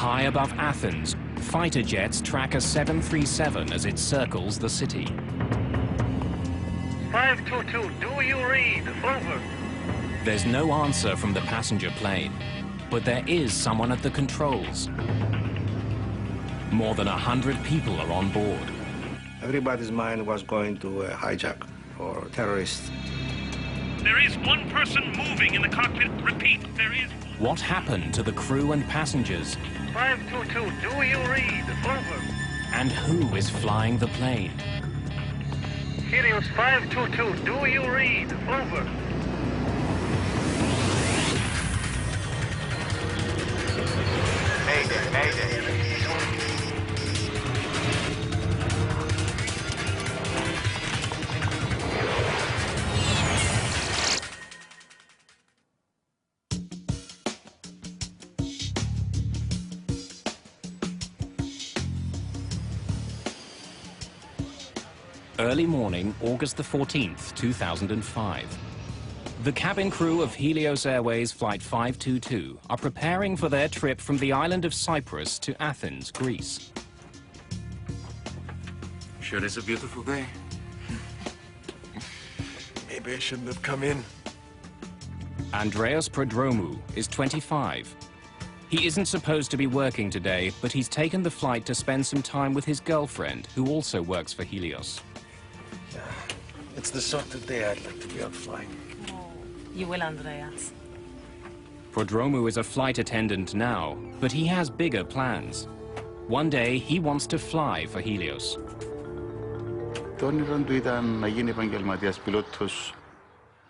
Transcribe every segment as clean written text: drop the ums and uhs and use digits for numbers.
High above Athens, fighter jets track a 737 as it circles the city. 522, do you read? Over. There's no answer from the passenger plane, but there is someone at the controls. More than 100 people are on board. Everybody's mind was going to a hijack or terrorists. There is one person moving in the cockpit. Repeat, there is. What happened to the crew and passengers? 522, do you read? Over. And who is flying the plane? Helios 522, do you read? Over. Mayday, mayday. Early morning, August the 14th, 2005. The cabin crew of Helios Airways Flight 522 are preparing for their trip from the island of Cyprus to Athens, Greece. Sure it's a beautiful day? Maybe I shouldn't have come in. Andreas Prodromou is 25. He isn't supposed to be working today, but he's taken the flight to spend some time with his girlfriend, who also works for Helios. Yeah, it's the sort of day I'd like to be out flying. Oh, you will, Andreas. Prodromou is a flight attendant now, but he has bigger plans. One day, he wants to fly for Helios.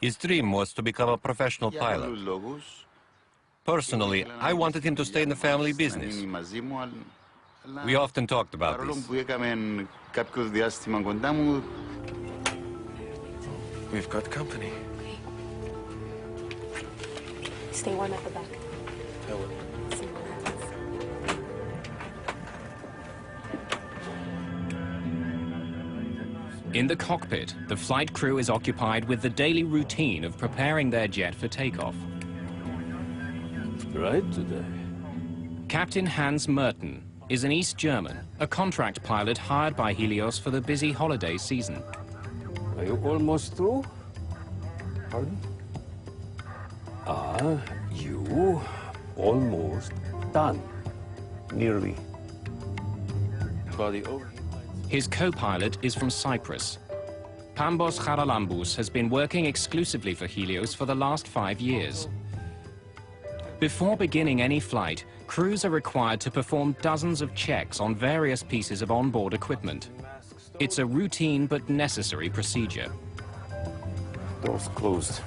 His dream was to become a professional pilot. Personally, I wanted him to stay in the family business. We often talked about this. We've got company. Stay warm at the back. I will. In the cockpit, the flight crew is occupied with the daily routine of preparing their jet for takeoff. Right today. Captain Hans Merten is an East German, a contract pilot hired by Helios for the busy holiday season. Are you almost through? Pardon? You almost done. Nearly. Body over. His co-pilot is from Cyprus. Pambos Charalambous has been working exclusively for Helios for the last 5 years. Before beginning any flight, crews are required to perform dozens of checks on various pieces of onboard equipment. It's a routine but necessary procedure. Doors closed.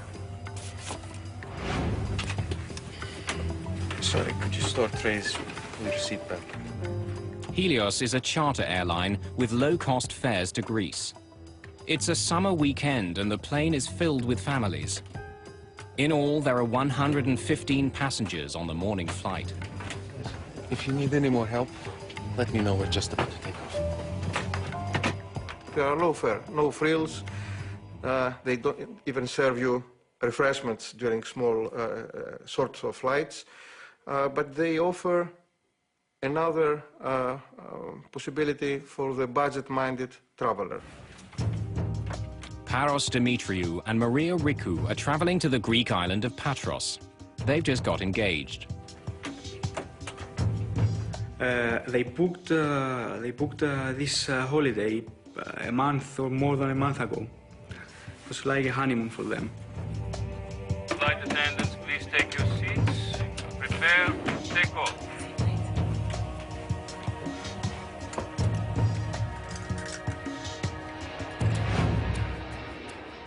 Sorry, could you store trays on your seat belt? Helios is a charter airline with low-cost fares to Greece. It's a summer weekend and the plane is filled with families. In all, there are 115 passengers on the morning flight. If you need any more help, let me know. We're just about to take off. They are low fare, no frills. They don't even serve you refreshments during small sorts of flights. But they offer another possibility for the budget-minded traveler. Paros Dimitriou and Maria Rikou are traveling to the Greek island of Patros. They've just got engaged. They booked this holiday a month or more than a month ago. It was like a honeymoon for them. Flight attendants, please take your seats. Prepare, take off.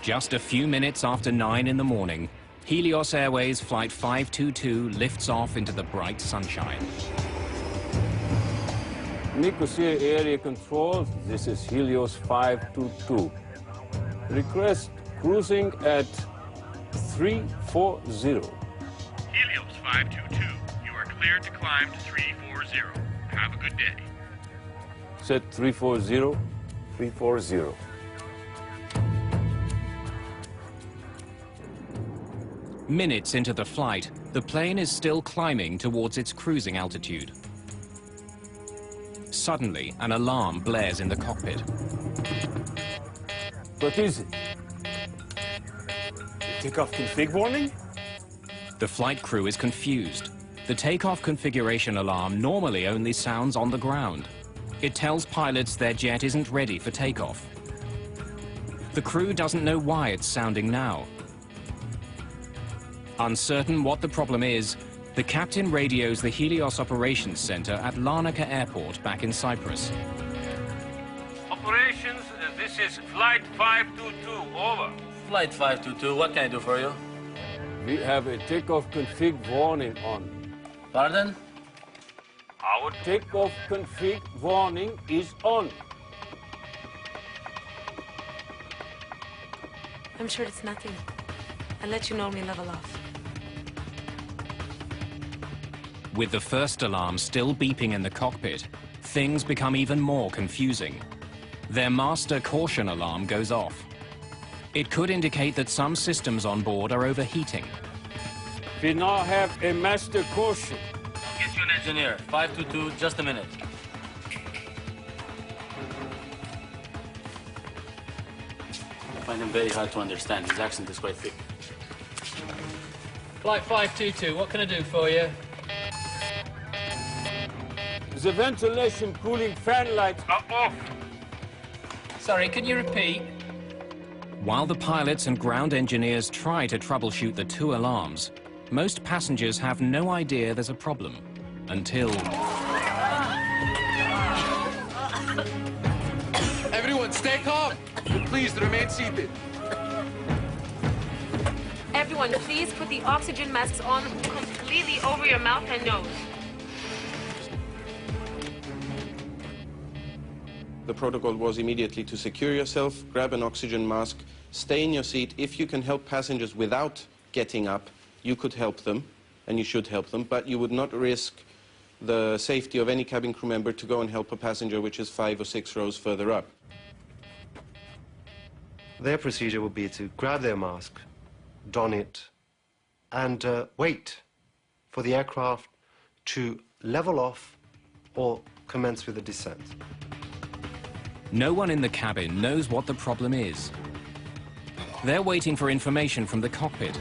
Just a few minutes after 9 in the morning, Helios Airways Flight 522 lifts off into the bright sunshine. Nicosia Area Control, this is Helios 522. Request cruising at 340. Helios 522, you are cleared to climb to 340. Have a good day. Set 340, 340. Minutes into the flight, the plane is still climbing towards its cruising altitude. Suddenly, an alarm blares in the cockpit. What is it? The takeoff config warning? The flight crew is confused. The takeoff configuration alarm normally only sounds on the ground. It tells pilots their jet isn't ready for takeoff. The crew doesn't know why it's sounding now. Uncertain what the problem is, the captain radios the Helios Operations Center at Larnaca Airport back in Cyprus. Operations, this is Flight 522, over. Flight 522, what can I do for you? We have a takeoff config warning on. Pardon? Our takeoff config warning is on. I'm sure it's nothing. I'll let you know when we level off. With the first alarm still beeping in the cockpit, things become even more confusing. Their master caution alarm goes off. It could indicate that some systems on board are overheating. We now have a master caution. I'll get you an engineer. 522, just a minute. I find him very hard to understand. His accent is quite thick. Flight 522, what can I do for you? The ventilation cooling fan lights are off. Sorry, can you repeat? While the pilots and ground engineers try to troubleshoot the two alarms, most passengers have no idea there's a problem until... Everyone, stay calm. And please remain seated. Everyone, please put the oxygen masks on completely over your mouth and nose. The protocol was immediately to secure yourself, grab an oxygen mask, stay in your seat. If you can help passengers without getting up, you could help them, and you should help them, but you would not risk the safety of any cabin crew member to go and help a passenger which is 5 or 6 rows further up. Their procedure would be to grab their mask, don it, and wait for the aircraft to level off or commence with the descent. No one in the cabin knows what the problem is. They're waiting for information from the cockpit.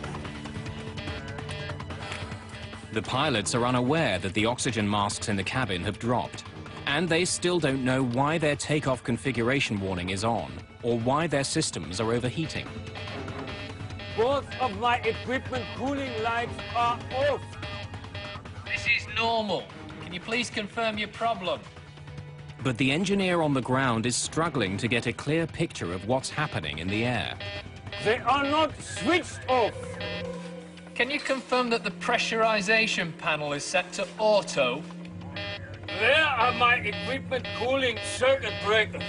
The pilots are unaware that the oxygen masks in the cabin have dropped, and they still don't know why their takeoff configuration warning is on, or why their systems are overheating. Both of my equipment cooling lights are off. This is normal. Can you please confirm your problem? But the engineer on the ground is struggling to get a clear picture of what's happening in the air. They are not switched off. Can you confirm that the pressurization panel is set to auto? Where are my equipment cooling circuit breakers?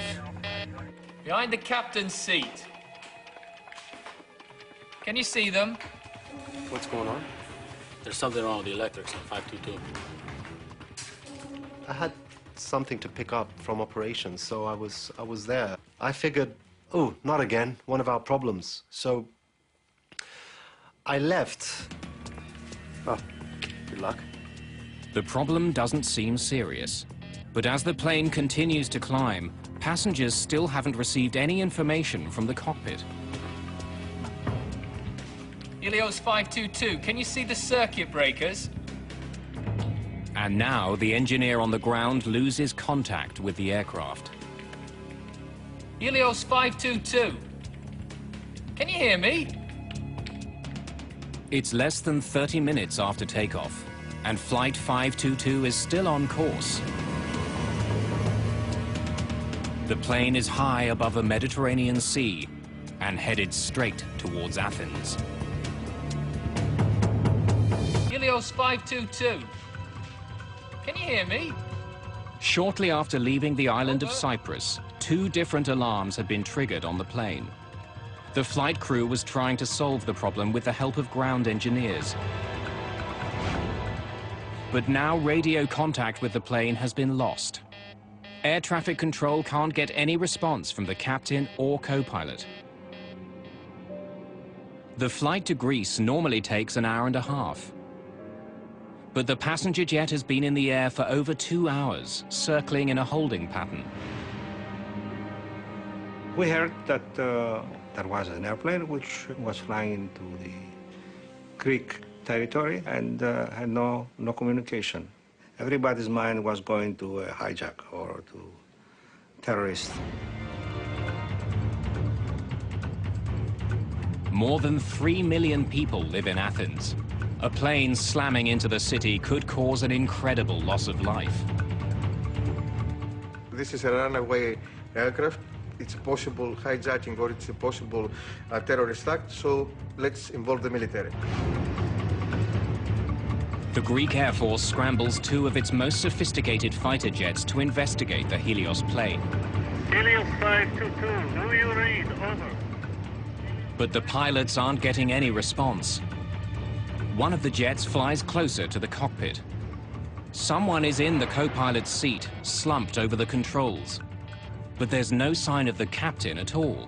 Behind the captain's seat. Can you see them? What's going on? There's something wrong with the electrics on 522. I had something to pick up from operations, so I was there. I figured, oh, not again, one of our problems. So I left. Oh, good luck. The problem doesn't seem serious, but as the plane continues to climb, passengers still haven't received any information from the cockpit. Helios 522, can you see the circuit breakers? And now the engineer on the ground loses contact with the aircraft. Helios 522, can you hear me? It's less than 30 minutes after takeoff, and Flight 522 is still on course. The plane is high above the Mediterranean Sea and headed straight towards Athens. Helios 522, can you hear me? Shortly after leaving the island of Cyprus, 2 different alarms had been triggered on the plane. The flight crew was trying to solve the problem with the help of ground engineers. But now radio contact with the plane has been lost. Air traffic control can't get any response from the captain or co-pilot. The flight to Greece normally takes an hour and a half. But the passenger jet has been in the air for over 2 hours, circling in a holding pattern. We heard that there was an airplane which was flying into the Greek territory and had no communication. Everybody's mind was going to a hijack or to terrorists. More than 3 million people live in Athens. A plane slamming into the city could cause an incredible loss of life. This is a runaway aircraft. It's a possible hijacking or it's a possible terrorist act, so let's involve the military. The Greek Air Force scrambles 2 of its most sophisticated fighter jets to investigate the Helios plane. Helios 522, do you read? Over. But the pilots aren't getting any response. One of the jets flies closer to the cockpit. Someone is in the co-pilot's seat, slumped over the controls. But there's no sign of the captain at all.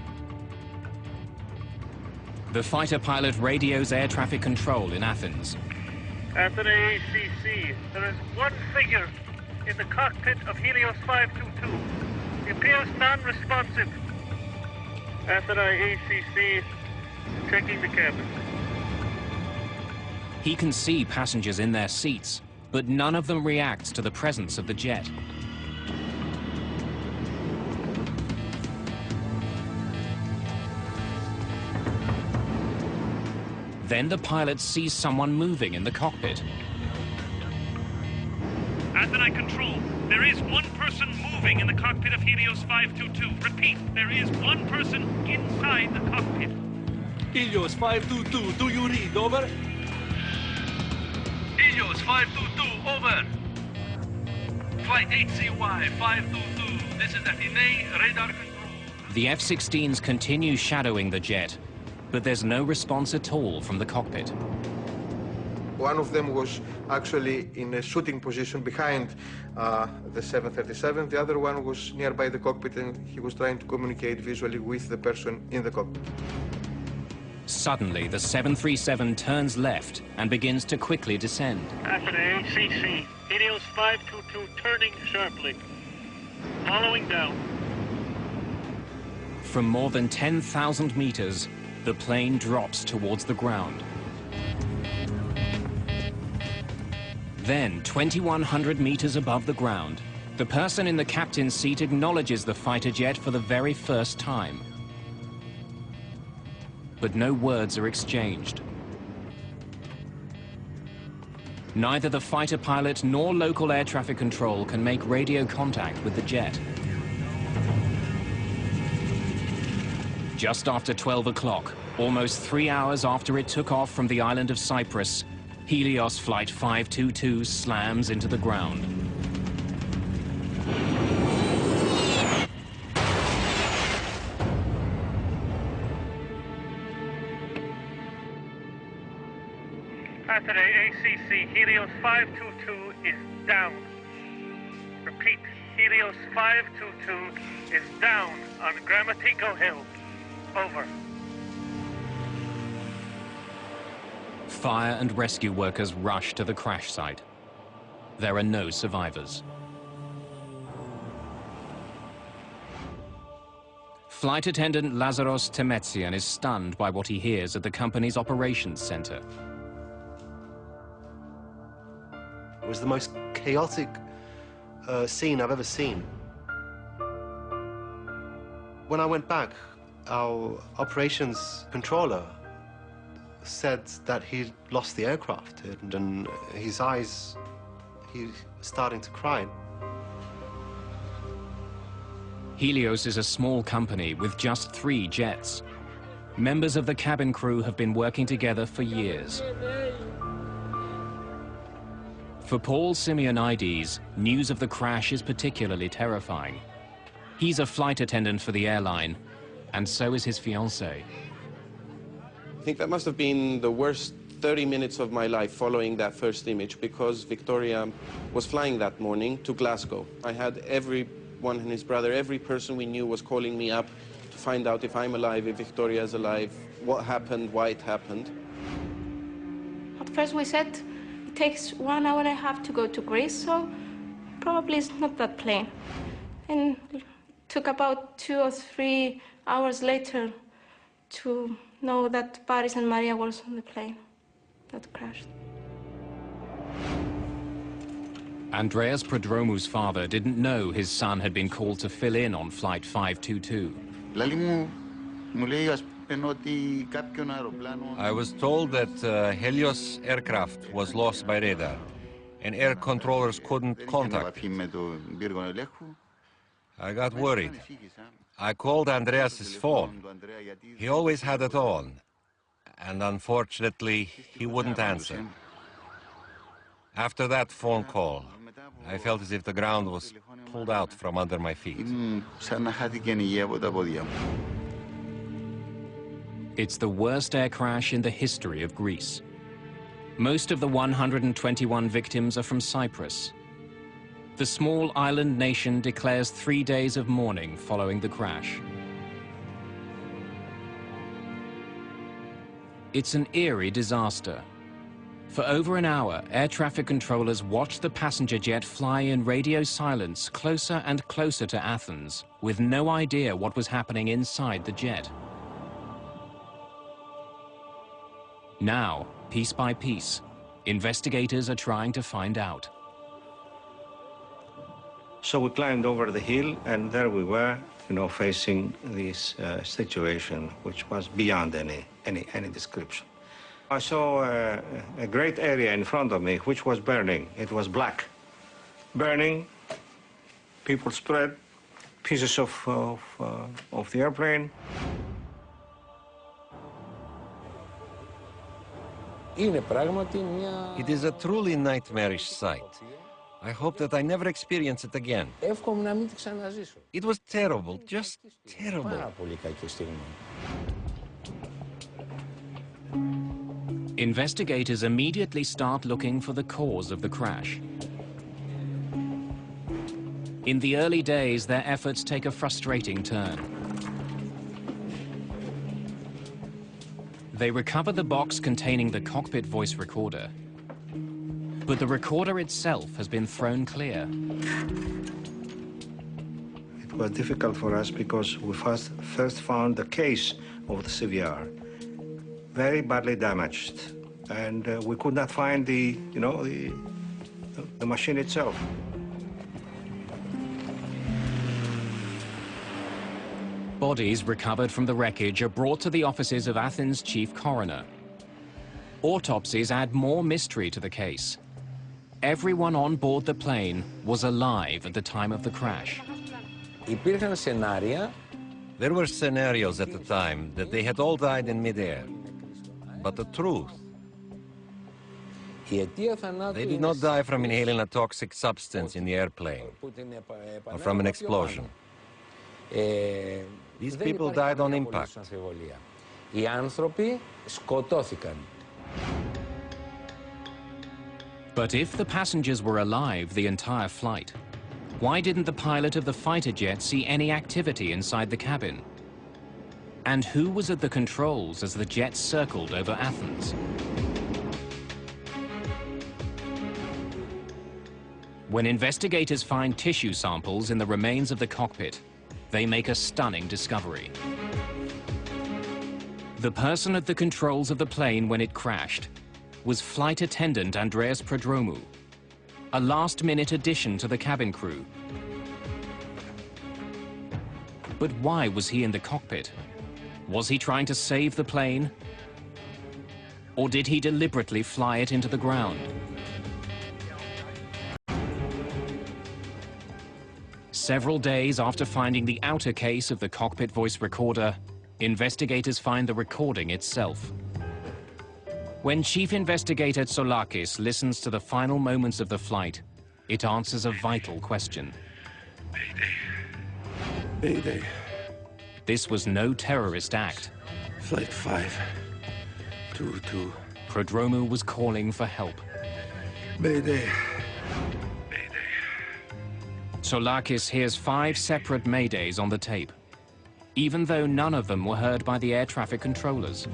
The fighter pilot radios air traffic control in Athens. Athens ACC, there is one figure in the cockpit of Helios 522. He appears non-responsive. Athens ACC, checking the cabin. He can see passengers in their seats, but none of them reacts to the presence of the jet. Then the pilot sees someone moving in the cockpit. Athens control, there is one person moving in the cockpit of Helios 522. Repeat, there is one person inside the cockpit. Helios 522, do you read? Over. Helios 522, over. Flight HCY 522, this is Athens radar control. The F-16s continue shadowing the jet, but there's no response at all from the cockpit. One of them was actually in a shooting position behind the 737. The other one was nearby the cockpit and he was trying to communicate visually with the person in the cockpit. Suddenly, the 737 turns left and begins to quickly descend. Athens ACC, Helios 522 turning sharply, following down. From more than 10,000 meters, the plane drops towards the ground. Then, 2,100 meters above the ground, the person in the captain's seat acknowledges the fighter jet for the very first time. But no words are exchanged. Neither the fighter pilot nor local air traffic control can make radio contact with the jet. Just after 12 o'clock, almost 3 hours after it took off from the island of Cyprus, Helios Flight 522 slams into the ground. Athens ACC, Helios 522 is down. Repeat, Helios 522 is down on Grammatiko Hill. Over. Fire and rescue workers rush to the crash site. There are no survivors. Flight attendant Lazaros Temetsian is stunned by what he hears at the company's operations center. It was the most chaotic scene I've ever seen. When I went back, our operations controller said that he'd lost the aircraft, and his eyes, he's starting to cry. Helios is a small company with just 3 jets. Members of the cabin crew have been working together for years. For Paul Simeonides, news of the crash is particularly terrifying. He's a flight attendant for the airline, and so is his fiancée. I think that must have been the worst 30 minutes of my life following that first image, because Victoria was flying that morning to Glasgow. I had everyone and his brother, every person we knew was calling me up to find out if I'm alive, if Victoria is alive, what happened, why it happened. At first we said, it takes 1 hour and a half to go to Greece, so probably it's not that plane. And it took about 2 or 3 hours later to know that Paris and Maria was on the plane that crashed. Andreas Prodromou's father didn't know his son had been called to fill in on Flight 522. I was told that Helios aircraft was lost by radar, and air controllers couldn't contact it. I got worried. I called Andreas's phone. He always had it on, and unfortunately, he wouldn't answer. After that phone call, I felt as if the ground was pulled out from under my feet. It's the worst air crash in the history of Greece. Most of the 121 victims are from Cyprus. The small island nation declares 3 days of mourning following the crash. It's an eerie disaster. For over an hour, air traffic controllers watched the passenger jet fly in radio silence closer and closer to Athens, with no idea what was happening inside the jet. Now, piece by piece, investigators are trying to find out. So we climbed over the hill, and there we were, facing this situation, which was beyond any description. I saw a great area in front of me, which was burning. It was black. Burning, people spread, pieces of the airplane. It is a truly nightmarish sight. I hope that I never experience it again. It was terrible, just terrible. Investigators immediately start looking for the cause of the crash. In the early days, their efforts take a frustrating turn. They recover the box containing the cockpit voice recorder, but the recorder itself has been thrown clear. It was difficult for us because we first found the case of the CVR very badly damaged, and we could not find the machine itself. Bodies recovered from the wreckage are brought to the offices of Athens' chief coroner. Autopsies add more mystery to the case. Everyone on board the plane was alive at the time of the crash. There were scenarios at the time that they had all died in midair. But the truth, they did not die from inhaling a toxic substance in the airplane or from an explosion. These people died on impact. Οι άνθρωποι σκοτώθηκαν. But if the passengers were alive the entire flight, why didn't the pilot of the fighter jet see any activity inside the cabin? And who was at the controls as the jet circled over Athens? When investigators find tissue samples in the remains of the cockpit, they make a stunning discovery. The person at the controls of the plane when it crashed was flight attendant Andreas Prodromou, a last-minute addition to the cabin crew. But why was he in the cockpit? Was he trying to save the plane? Or did he deliberately fly it into the ground? Several days after finding the outer case of the cockpit voice recorder, investigators find the recording itself. When Chief Investigator Tsoulakis listens to the final moments of the flight, it answers a vital question. Mayday. This was no terrorist act. Flight 522. Prodromou was calling for help. Mayday. Tsoulakis hears 5 separate maydays on the tape, even though none of them were heard by the air traffic controllers.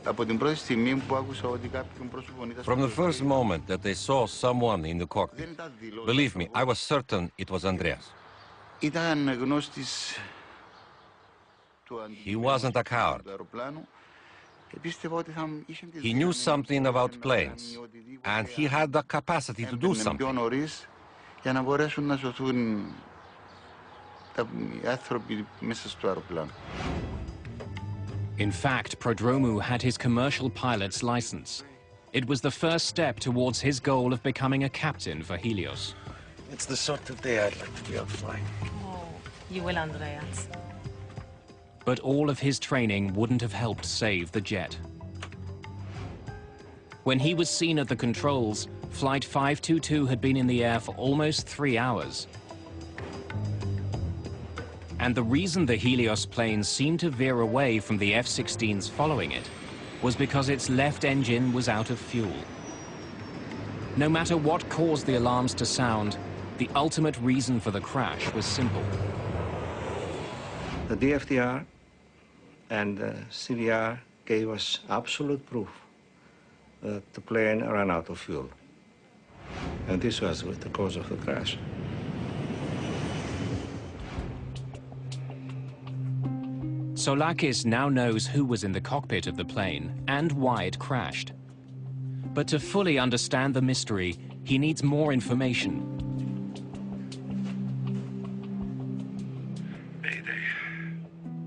From the first moment that I saw someone in the cockpit, believe me, I was certain it was Andreas. He wasn't a coward. He knew something about planes, and he had the capacity to do something. In fact, Prodromou had his commercial pilot's license. It was the first step towards his goal of becoming a captain for Helios. It's the sort of day I'd like to be out flying. Oh, you will, Andreas. But all of his training wouldn't have helped save the jet. When he was seen at the controls, Flight 522 had been in the air for almost 3 hours. And the reason the Helios plane seemed to veer away from the F-16s following it was because its left engine was out of fuel. No matter what caused the alarms to sound, the ultimate reason for the crash was simple. The DFTR and the CDR gave us absolute proof that the plane ran out of fuel. And this was the cause of the crash. Soulakis now knows who was in the cockpit of the plane and why it crashed. But to fully understand the mystery, he needs more information.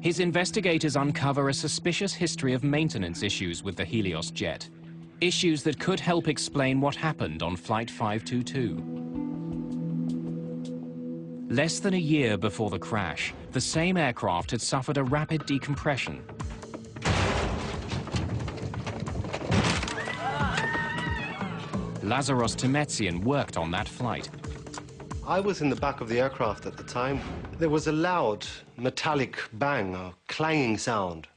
His investigators uncover a suspicious history of maintenance issues with the Helios jet, issues that could help explain what happened on Flight 522. Less than a year before the crash, the same aircraft had suffered a rapid decompression. Lazaros Temetsian worked on that flight. I was in the back of the aircraft at the time. There was a loud metallic bang, a clanging sound,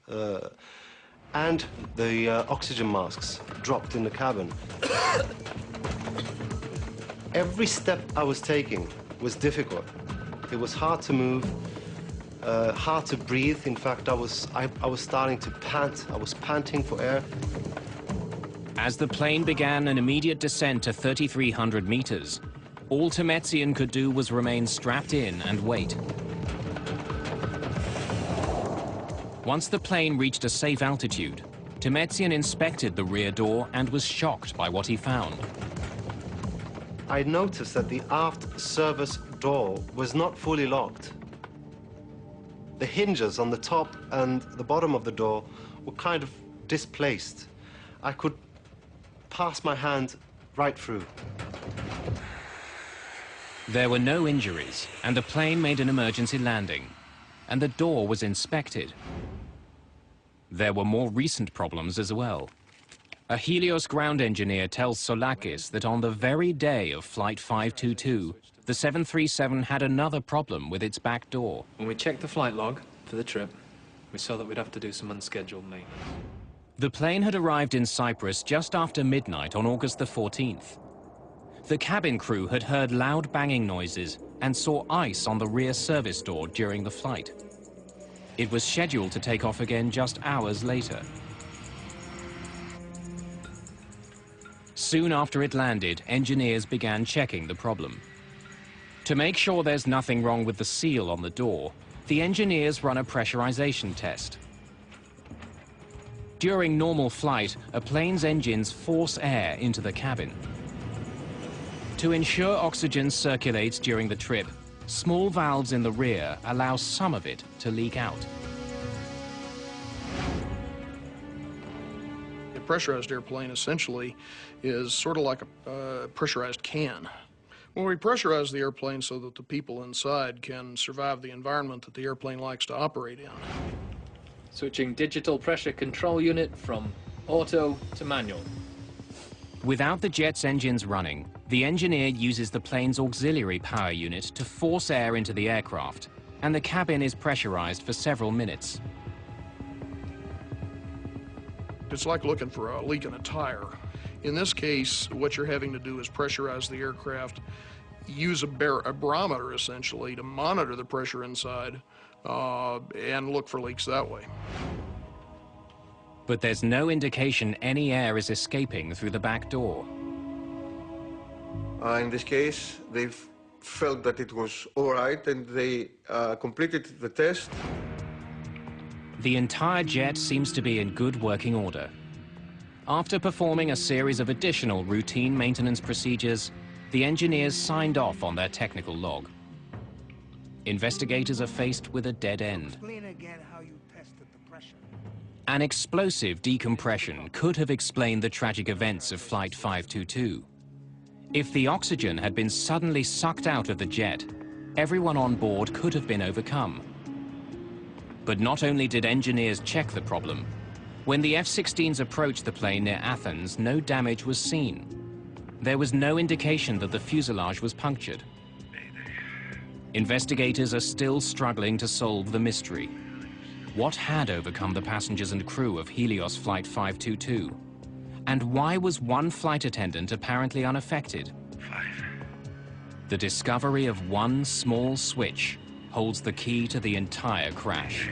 and the oxygen masks dropped in the cabin. Every step I was taking was difficult. It was hard to move, hard to breathe. In fact, I was starting to pant. I was panting for air. As the plane began an immediate descent to 3,300 meters, all Temetsian could do was remain strapped in and wait. Once the plane reached a safe altitude, Temetsian inspected the rear door and was shocked by what he found. I noticed that the aft service door was not fully locked. The hinges on the top and the bottom of the door were kind of displaced. I could pass my hand right through. There were no injuries, and the plane made an emergency landing, and the door was inspected. There were more recent problems as well. A Helios ground engineer tells Soulakis that on the very day of Flight 522, the 737 had another problem with its back door. When we checked the flight log for the trip, we saw that we'd have to do some unscheduled maintenance. The plane had arrived in Cyprus just after midnight on August the 14th. The cabin crew had heard loud banging noises and saw ice on the rear service door during the flight. It was scheduled to take off again just hours later. Soon after it landed, engineers began checking the problem. To make sure there's nothing wrong with the seal on the door, the engineers run a pressurization test. During normal flight, a plane's engines force air into the cabin. To ensure oxygen circulates during the trip, small valves in the rear allow some of it to leak out. A pressurized airplane essentially is sort of like a pressurized can. Well, we pressurize the airplane so that the people inside can survive the environment that the airplane likes to operate in. Switching digital pressure control unit from auto to manual. Without the jet's engines running, the engineer uses the plane's auxiliary power unit to force air into the aircraft, and the cabin is pressurized for several minutes. It's like looking for a leak in a tire. In this case, what you're having to do is pressurize the aircraft, use a barometer essentially to monitor the pressure inside, and look for leaks that way. But there's no indication any air is escaping through the back door. In this case, they felt that it was all right, and they completed the test. The entire jet seems to be in good working order. After performing a series of additional routine maintenance procedures, the engineers signed off on their technical log. Investigators are faced with a dead end. An explosive decompression could have explained the tragic events of Flight 522. If the oxygen had been suddenly sucked out of the jet, everyone on board could have been overcome. But not only did engineers check the problem, when the F-16s approached the plane near Athens, no damage was seen. There was no indication that the fuselage was punctured. Investigators are still struggling to solve the mystery. What had overcome the passengers and crew of Helios Flight 522? And why was one flight attendant apparently unaffected? The discovery of one small switch holds the key to the entire crash.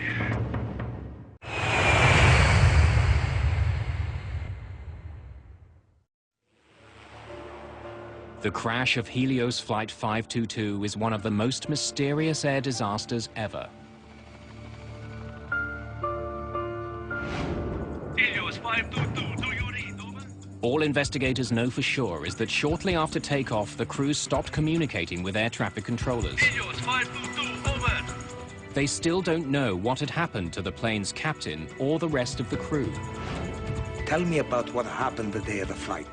The crash of Helios Flight 522 is one of the most mysterious air disasters ever. Helios 522, do you read, over? All investigators know for sure is that shortly after takeoff, the crew stopped communicating with air traffic controllers. Helios 522, over. They still don't know what had happened to the plane's captain or the rest of the crew. Tell me about what happened the day of the flight.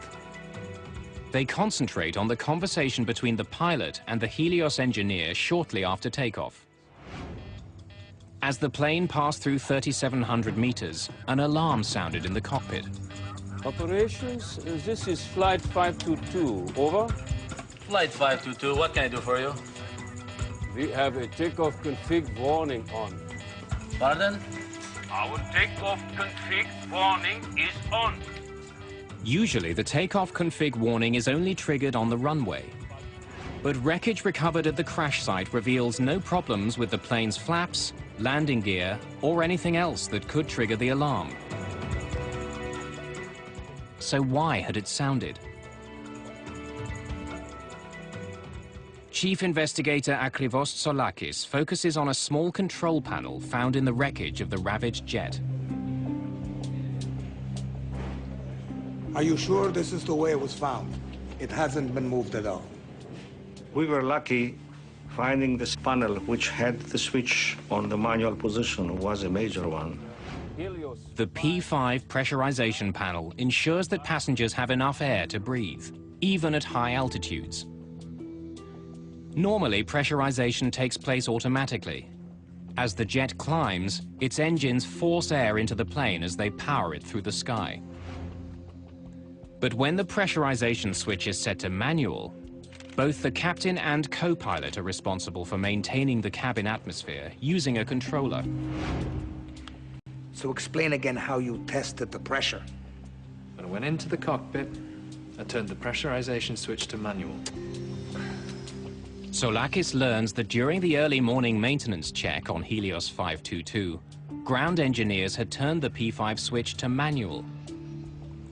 They concentrate on the conversation between the pilot and the Helios engineer shortly after takeoff. As the plane passed through 3,700 meters, an alarm sounded in the cockpit. Operations, this is Flight 522, over. Flight 522, what can I do for you? We have a takeoff config warning on. Pardon? Our takeoff config warning is on. Usually, the takeoff config warning is only triggered on the runway. But wreckage recovered at the crash site reveals no problems with the plane's flaps, landing gear, or anything else that could trigger the alarm. So why had it sounded? Chief Investigator Akrivos Tsolakis focuses on a small control panel found in the wreckage of the ravaged jet. Are you sure this is the way it was found? It hasn't been moved at all. We were lucky. Finding this panel, which had the switch on the manual position, was a major one. The P5 pressurization panel ensures that passengers have enough air to breathe, even at high altitudes. Normally, pressurization takes place automatically. As the jet climbs, its engines force air into the plane as they power it through the sky. But when the pressurization switch is set to manual, both the captain and co-pilot are responsible for maintaining the cabin atmosphere using a controller. So explain again how you tested the pressure. I went into the cockpit and turned the pressurization switch to manual. Tsolakis learns that during the early morning maintenance check on Helios 522, ground engineers had turned the P5 switch to manual.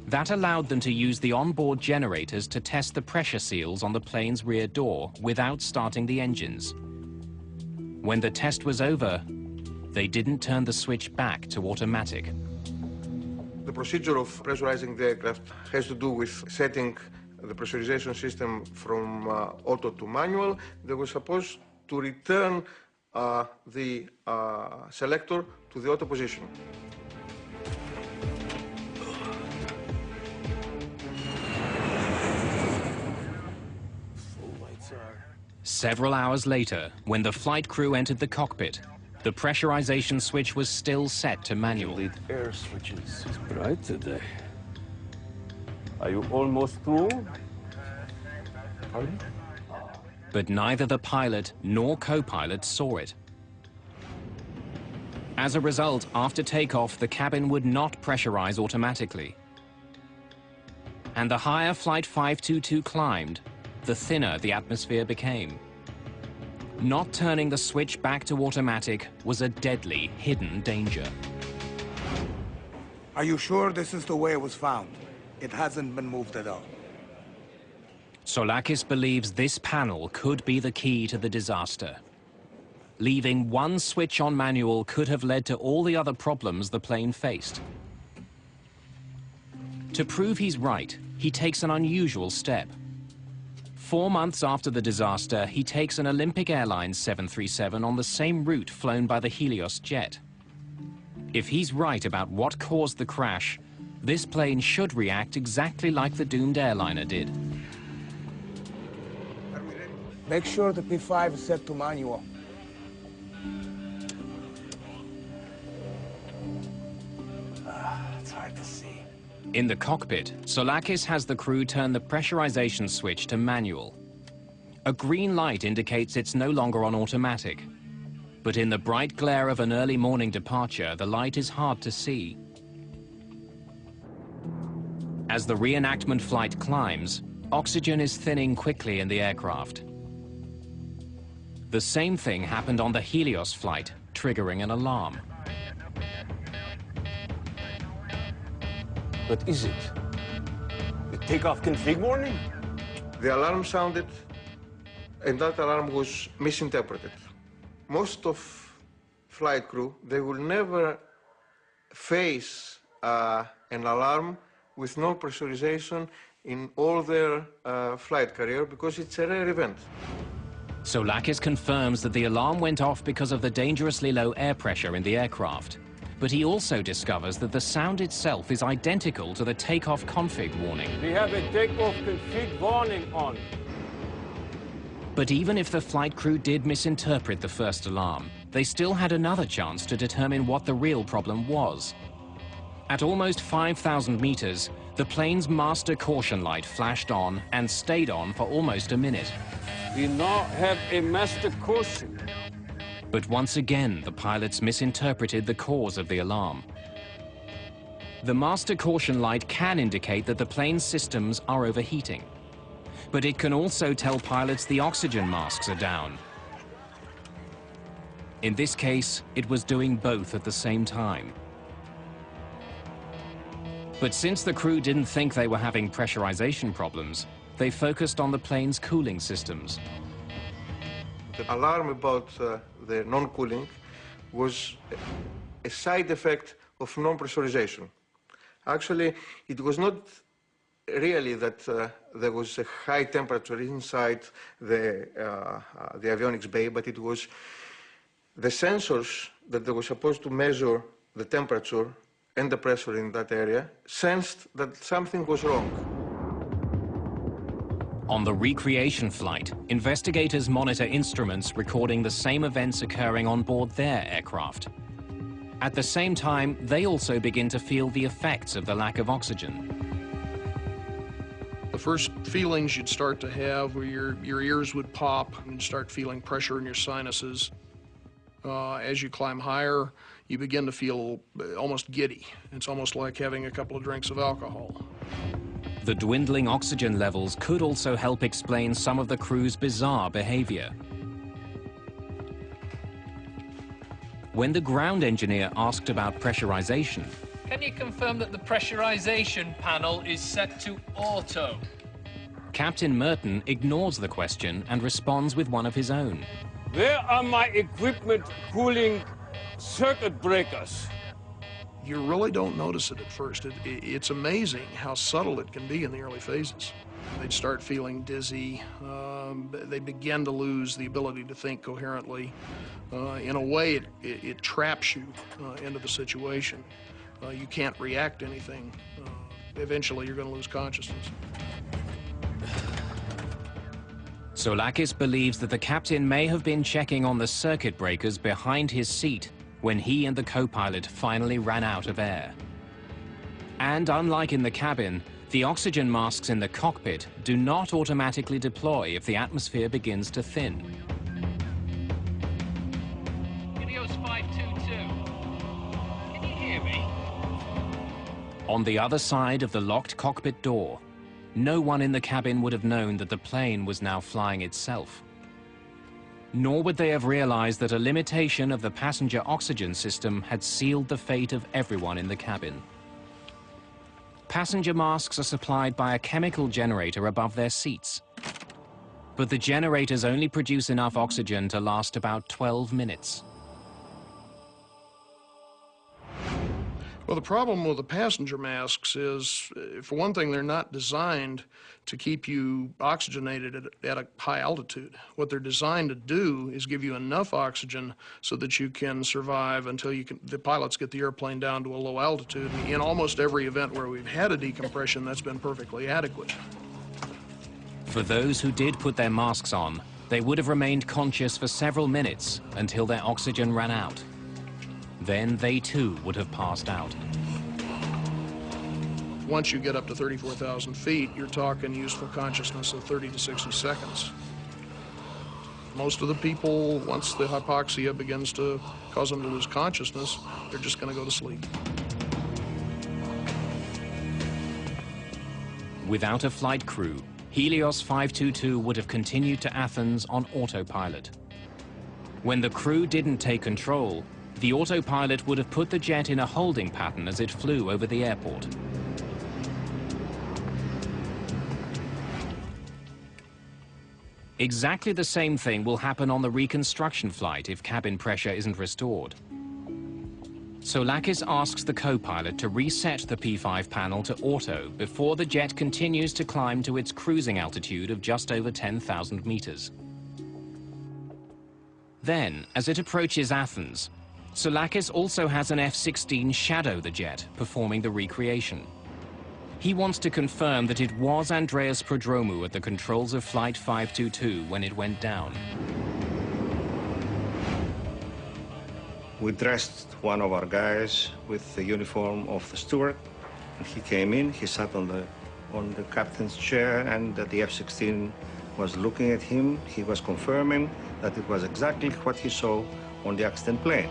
That allowed them to use the onboard generators to test the pressure seals on the plane's rear door without starting the engines. When the test was over, they didn't turn the switch back to automatic. The procedure of pressurizing the aircraft has to do with setting the pressurization system from auto to manual. They were supposed to return the selector to the auto position. Several hours later, when the flight crew entered the cockpit, the pressurization switch was still set to manual. Lead air switches is bright today. Are you almost through? Pardon? But neither the pilot nor co-pilot saw it. As a result, after takeoff, the cabin would not pressurize automatically. And the higher Flight 522 climbed, the thinner the atmosphere became. Not turning the switch back to automatic was a deadly hidden danger. Are you sure this is the way it was found? It hasn't been moved at all. Soulakis believes this panel could be the key to the disaster. Leaving one switch on manual could have led to all the other problems the plane faced. To prove he's right, he takes an unusual step. 4 months after the disaster, he takes an Olympic Airlines 737 on the same route flown by the Helios jet. If he's right about what caused the crash, this plane should react exactly like the doomed airliner did. Make sure the P5 is set to manual. It's hard to see. In the cockpit, Soulakis has the crew turn the pressurization switch to manual. A green light indicates it's no longer on automatic. But in the bright glare of an early morning departure, the light is hard to see. As the reenactment flight climbs, oxygen is thinning quickly in the aircraft. The same thing happened on the Helios flight, triggering an alarm. What is it? The takeoff config warning? The alarm sounded, and that alarm was misinterpreted. Most of flight crew, they will never face an alarm with no pressurization in all their flight career because it's a rare event. Soulakis confirms that the alarm went off because of the dangerously low air pressure in the aircraft. But he also discovers that the sound itself is identical to the takeoff config warning. We have a takeoff config warning on. But even if the flight crew did misinterpret the first alarm, they still had another chance to determine what the real problem was. At almost 5,000 meters, the plane's master caution light flashed on and stayed on for almost a minute. We now have a master caution. But once again, the pilots misinterpreted the cause of the alarm. The master caution light can indicate that the plane's systems are overheating. But it can also tell pilots the oxygen masks are down. In this case, it was doing both at the same time. But since the crew didn't think they were having pressurization problems, they focused on the plane's cooling systems. The alarm about the non-cooling was a side effect of non-pressurization. Actually, it was not really that there was a high temperature inside the avionics bay, but it was the sensors that they were supposed to measure the temperature and the pressure in that area sensed that something was wrong. On the recreation flight, investigators monitor instruments recording the same events occurring on board their aircraft. At the same time, they also begin to feel the effects of the lack of oxygen. The first feelings you'd start to have were your ears would pop and you'd start feeling pressure in your sinuses. As you climb higher, you begin to feel almost giddy. It's almost like having a couple of drinks of alcohol. The dwindling oxygen levels could also help explain some of the crew's bizarre behavior. When the ground engineer asked about pressurization, Can you confirm that the pressurization panel is set to auto? Captain Merton ignores the question and responds with one of his own. Where are my equipment cooling circuit breakers? You really don't notice it at first. It's amazing how subtle it can be in the early phases. They'd start feeling dizzy. They begin to lose the ability to think coherently. In a way, it traps you into the situation. You can't react to anything. Eventually, you're going to lose consciousness. Soulakis believes that the captain may have been checking on the circuit breakers behind his seat when he and the co-pilot finally ran out of air. And unlike in the cabin, the oxygen masks in the cockpit do not automatically deploy if the atmosphere begins to thin. Helios 522. Can you hear me? On the other side of the locked cockpit door, no one in the cabin would have known that the plane was now flying itself. Nor would they have realized that a limitation of the passenger oxygen system had sealed the fate of everyone in the cabin. Passenger masks are supplied by a chemical generator above their seats. But the generators only produce enough oxygen to last about 12 minutes. Well, the problem with the passenger masks is, for one thing, they're not designed to keep you oxygenated at a high altitude. What they're designed to do is give you enough oxygen so that you can survive until the pilots get the airplane down to a low altitude. In almost every event where we've had a decompression, that's been perfectly adequate. For those who did put their masks on, they would have remained conscious for several minutes until their oxygen ran out. Then they too would have passed out. Once you get up to 34,000 feet, you're talking useful consciousness of 30 to 60 seconds. Most of the people, once the hypoxia begins to cause them to lose consciousness, they're just going to go to sleep. Without a flight crew, Helios 522 would have continued to Athens on autopilot. When the crew didn't take control, the autopilot would have put the jet in a holding pattern as it flew over the airport. Exactly the same thing will happen on the reconstruction flight if cabin pressure isn't restored. Soulakis asks the co-pilot to reset the P5 panel to auto before the jet continues to climb to its cruising altitude of just over 10,000 meters. Then, as it approaches Athens, Soulakis also has an F-16 shadow the jet, performing the recreation. He wants to confirm that it was Andreas Prodromou at the controls of Flight 522 when it went down. We dressed one of our guys with the uniform of the steward, and he came in, he sat on the captain's chair, and the F-16 was looking at him. He was confirming that it was exactly what he saw on the accident plane.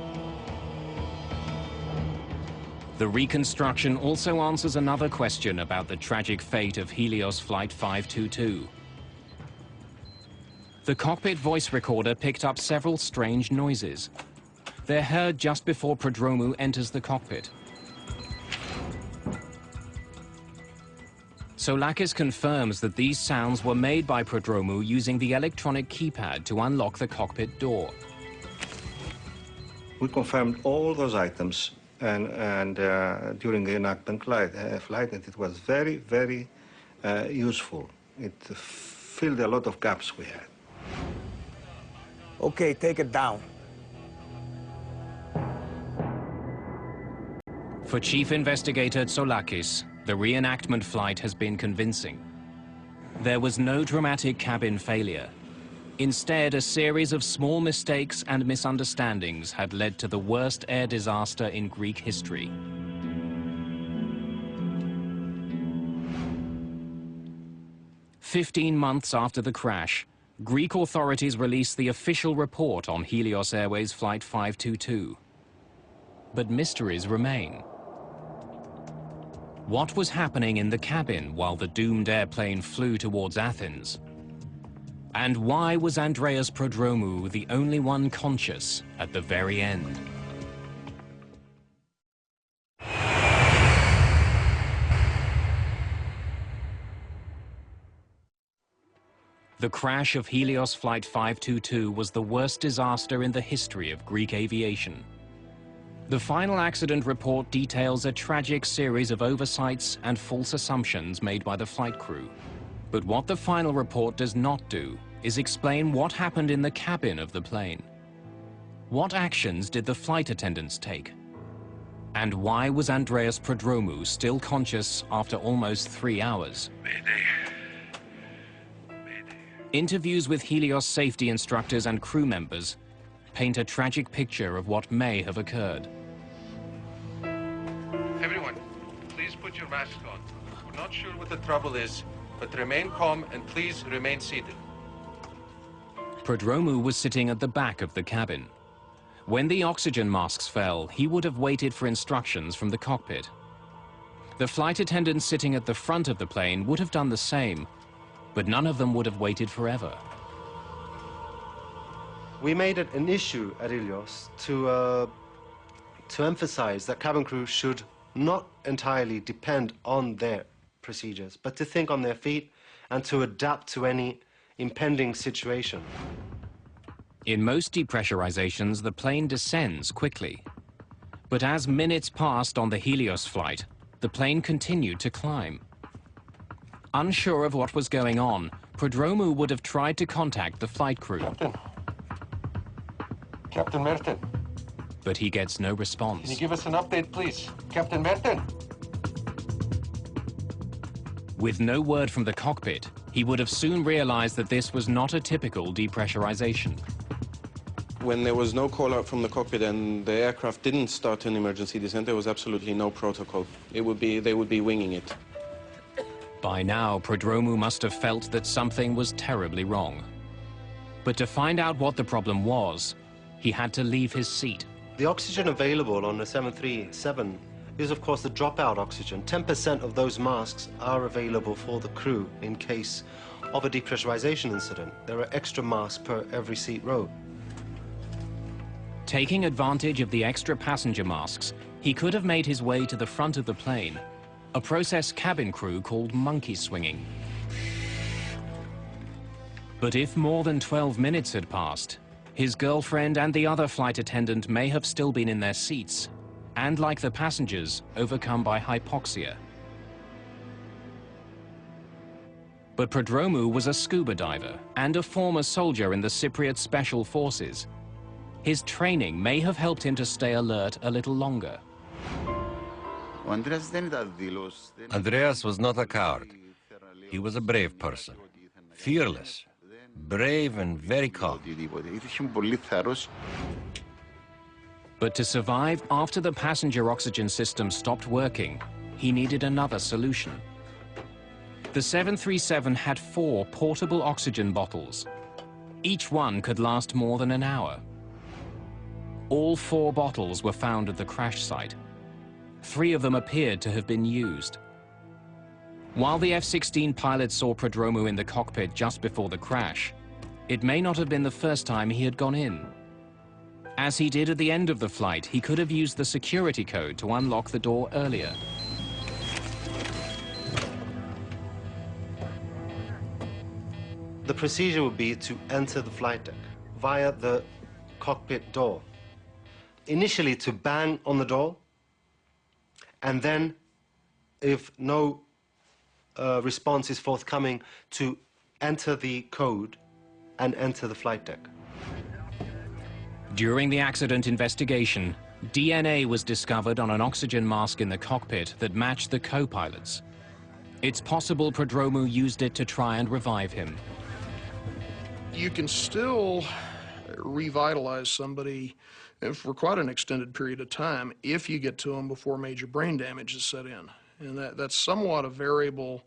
The reconstruction also answers another question about the tragic fate of Helios Flight 522. The cockpit voice recorder picked up several strange noises. They're heard just before Prodromou enters the cockpit. Soulakis confirms that these sounds were made by Prodromou using the electronic keypad to unlock the cockpit door. We confirmed all those items and during the enactment flight, and it was very, very useful. It filled a lot of gaps we had. Okay, take it down. For Chief Investigator Soulakis, the reenactment flight has been convincing. There was no dramatic cabin failure. Instead, a series of small mistakes and misunderstandings had led to the worst air disaster in Greek history. "15 months after the crash, Greek authorities released the official report on Helios Airways Flight 522. But mysteries remain. What was happening in the cabin while the doomed airplane flew towards Athens? And why was Andreas Prodromou the only one conscious at the very end? The crash of Helios Flight 522 was the worst disaster in the history of Greek aviation. The final accident report details a tragic series of oversights and false assumptions made by the flight crew. But what the final report does not do is explain what happened in the cabin of the plane. What actions did the flight attendants take? And why was Andreas Prodromou still conscious after almost 3 hours? Mayday. Interviews with Helios safety instructors and crew members paint a tragic picture of what may have occurred. Everyone, please put your masks on. We're not sure what the trouble is, but remain calm and please remain seated. Prodromou was sitting at the back of the cabin. When the oxygen masks fell, he would have waited for instructions from the cockpit. The flight attendants sitting at the front of the plane would have done the same, but none of them would have waited forever. We made it an issue at Helios to emphasize that cabin crew should not entirely depend on their procedures, but to think on their feet and to adapt to any impending situation. In most depressurizations, the plane descends quickly. But as minutes passed on the Helios flight, the plane continued to climb. Unsure of what was going on, Prodromou would have tried to contact the flight crew. Captain Merton. But he gets no response. Can you give us an update, please? Captain Merton. With no word from the cockpit, he would have soon realized that this was not a typical depressurization. When there was no call out from the cockpit and the aircraft didn't start an emergency descent, there was absolutely no protocol. They would be winging it. By now, Prodromou must have felt that something was terribly wrong. But to find out what the problem was, he had to leave his seat. The oxygen available on the 737 is, of course, the dropout oxygen. 10% of those masks are available for the crew in case of a depressurization incident. There are extra masks per every seat row. Taking advantage of the extra passenger masks, he could have made his way to the front of the plane, a process cabin crew called monkey swinging. But if more than 12 minutes had passed, his girlfriend and the other flight attendant may have still been in their seats, and like the passengers, overcome by hypoxia. But Prodromou was a scuba diver and a former soldier in the Cypriot Special Forces. His training may have helped him to stay alert a little longer. Andreas was not a coward. He was a brave person, fearless, brave and very calm. But to survive after the passenger oxygen system stopped working, he needed another solution. The 737 had 4 portable oxygen bottles. Each one could last more than an hour. All 4 bottles were found at the crash site. 3 of them appeared to have been used. While the F-16 pilot saw Prodromou in the cockpit just before the crash, it may not have been the first time he had gone in. As he did at the end of the flight, he could have used the security code to unlock the door earlier. The procedure would be to enter the flight deck via the cockpit door. Initially to bang on the door, and then, if no response is forthcoming, to enter the code and enter the flight deck. During the accident investigation, DNA was discovered on an oxygen mask in the cockpit that matched the co-pilot's. It's possible Prodromou used it to try and revive him. You can still revitalize somebody for quite an extended period of time if you get to them before major brain damage is set in. And that's somewhat a variable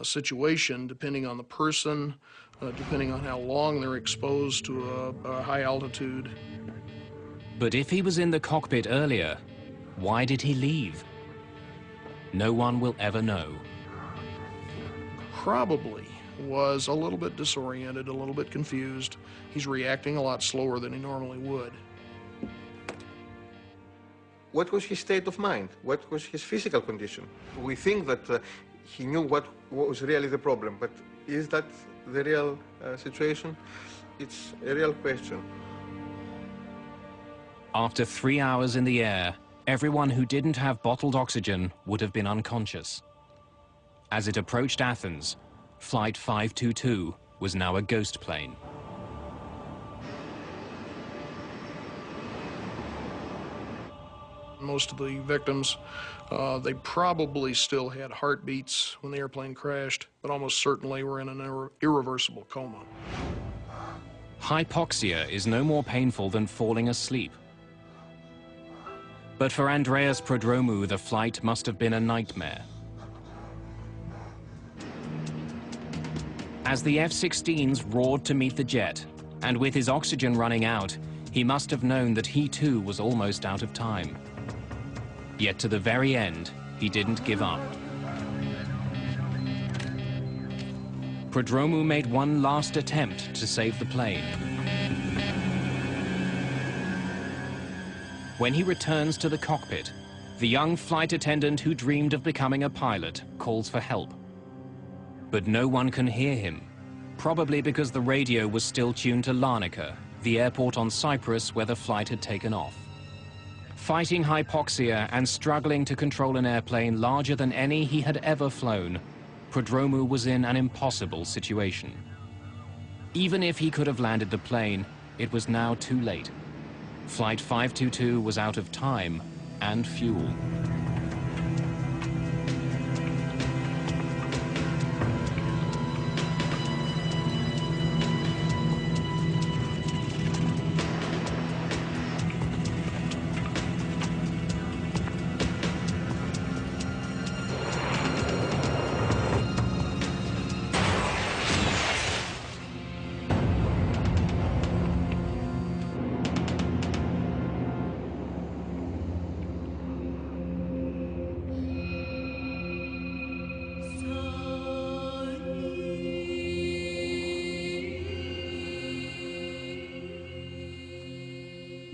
situation depending on the person, depending on how long they're exposed to a high altitude. But if he was in the cockpit earlier, why did he leave? No one will ever know. Probably was a little bit disoriented, a little bit confused. He's reacting a lot slower than he normally would. What was his state of mind? What was his physical condition? We think that he knew what was really the problem, but is that the real situation? It's a real question. After 3 hours in the air, everyone who didn't have bottled oxygen would have been unconscious. As it approached Athens, Flight 522 was now a ghost plane. Most of the victims, they probably still had heartbeats when the airplane crashed, but almost certainly were in an irreversible coma. Hypoxia is no more painful than falling asleep. But for Andreas Prodromou, the flight must have been a nightmare. As the F-16s roared to meet the jet, and with his oxygen running out, he must have known that he too was almost out of time. Yet to the very end, he didn't give up. Prodromou made one last attempt to save the plane. When he returns to the cockpit, the young flight attendant who dreamed of becoming a pilot calls for help. But no one can hear him, probably because the radio was still tuned to Larnaca, the airport on Cyprus where the flight had taken off. Fighting hypoxia and struggling to control an airplane larger than any he had ever flown, Prodromou was in an impossible situation. Even if he could have landed the plane, it was now too late. Flight 522 was out of time and fuel.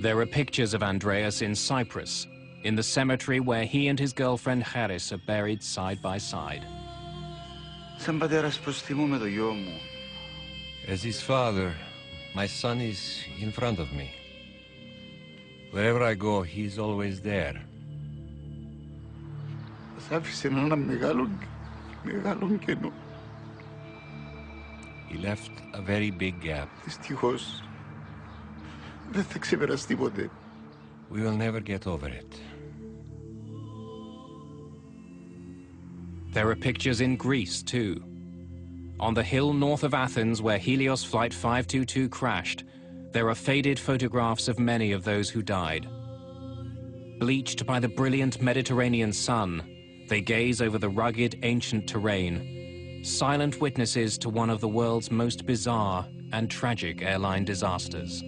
There are pictures of Andreas in Cyprus, in the cemetery where he and his girlfriend Charis are buried side by side. As his father, my son is in front of me. Wherever I go, he's always there. He left a very big gap. We will never get over it. There are pictures in Greece, too. On the hill north of Athens, where Helios Flight 522 crashed, there are faded photographs of many of those who died. Bleached by the brilliant Mediterranean sun, they gaze over the rugged, ancient terrain, silent witnesses to one of the world's most bizarre and tragic airline disasters.